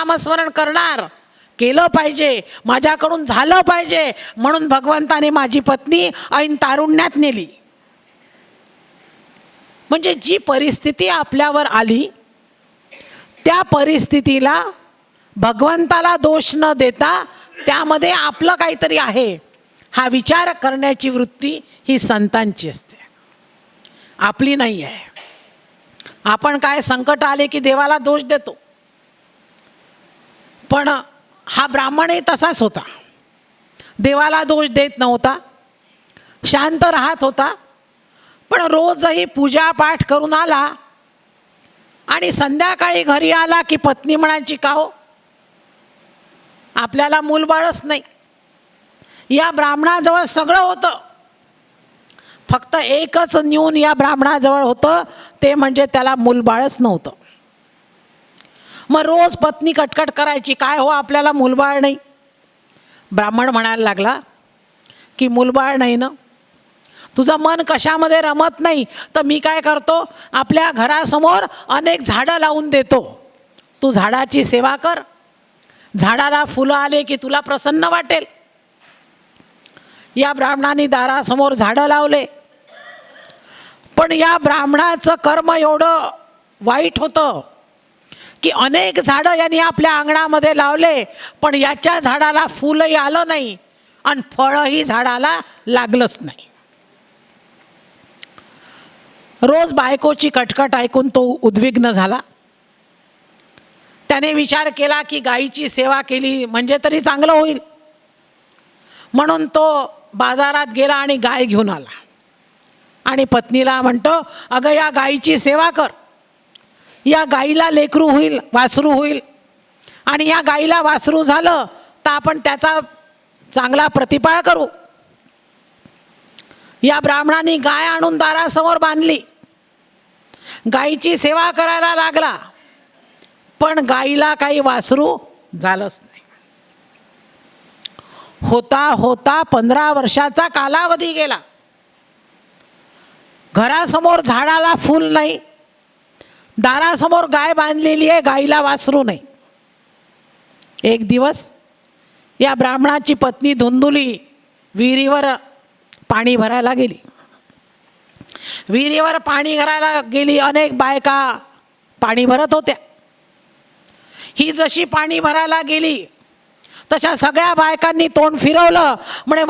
नामस्मरण करणार, केलं पाहिजे, माझ्याकडून झालं पाहिजे, म्हणून भगवंताने माझी पत्नी ऐन तारुण्यात नेली. म्हणजे जी परिस्थिती आपल्यावर आली त्या परिस्थितीला भगवंताला दोष न देता त्यामध्ये आपलं काहीतरी आहे हा विचार करण्याची वृत्ती ही संतांची असते, आपली नाही आहे. आपण काय संकट आले की देवाला दोष देतो, पण हा ब्राह्मणही तसाच होता. देवाला दोष देत नव्हता, शांत राहत होता, पण रोजही पूजापाठ करून आला आणि संध्याकाळी घरी आला की पत्नी म्हणायची, का हो आपल्याला मूलबाळच नाही. या ब्राह्मणाजवळ सगळं होतं, फक्त एकच न्यून या ब्राह्मणाजवळ होतं, ते म्हणजे त्याला मूलबाळच नव्हतं. मग रोज पत्नी कटकट करायची, काय हो आपल्याला मूलबाळ नाही. ब्राह्मण म्हणायला लागला की मूलबाळ नाही ना, तुझं मन कशामध्ये रमत नाही, तर मी काय करतो, आपल्या घरासमोर अनेक झाडं लावून देतो, तू झाडाची सेवा कर, झाडाला फुलं आले की तुला प्रसन्न वाटेल. या ब्राह्मणाने दारासमोर झाडं लावले, पण या ब्राह्मणाचं कर्म एवढं वाईट होतं की अनेक झाडं यांनी आपल्या अंगणामध्ये लावले, पण याच्या झाडाला फुलही आलं नाही आणि फळही झाडाला लागलंच नाही. रोज बायकोची कटकट ऐकून तो उद्विग्न झाला. त्याने विचार केला की गायीची सेवा केली म्हणजे तरी चांगलं होईल, म्हणून तो बाजारात गेला आणि गाय घेऊन आला आणि पत्नीला म्हणतो, अगं या गायीची सेवा कर, या गाईला लेकरू होईल, वासरू होईल, आणि या गाईला वासरू झालं तर आपण त्याचा चांगला प्रतिपाळ करू. या ब्राह्मणाने गाय आणून दारासमोर बांधली, गाईची सेवा करायला लागला, पण गाईला काही वासरू झालंच नाही. होता होता 15 वर्षाचा कालावधी गेला, घरासमोर झाडाला फूल नाही, दारासमोर गाय बांधलेली आहे, गाईला वासरू नाही. एक दिवस या ब्राह्मणाची पत्नी धुंदुली विहिरीवर पाणी भरायला गेली. विहिरीवर पाणी भरायला गेली, अनेक बायका पाणी भरत होत्या. ही जशी पाणी भरायला गेली तशा सगळ्या बायकांनी तोंड फिरवलं, म्हणे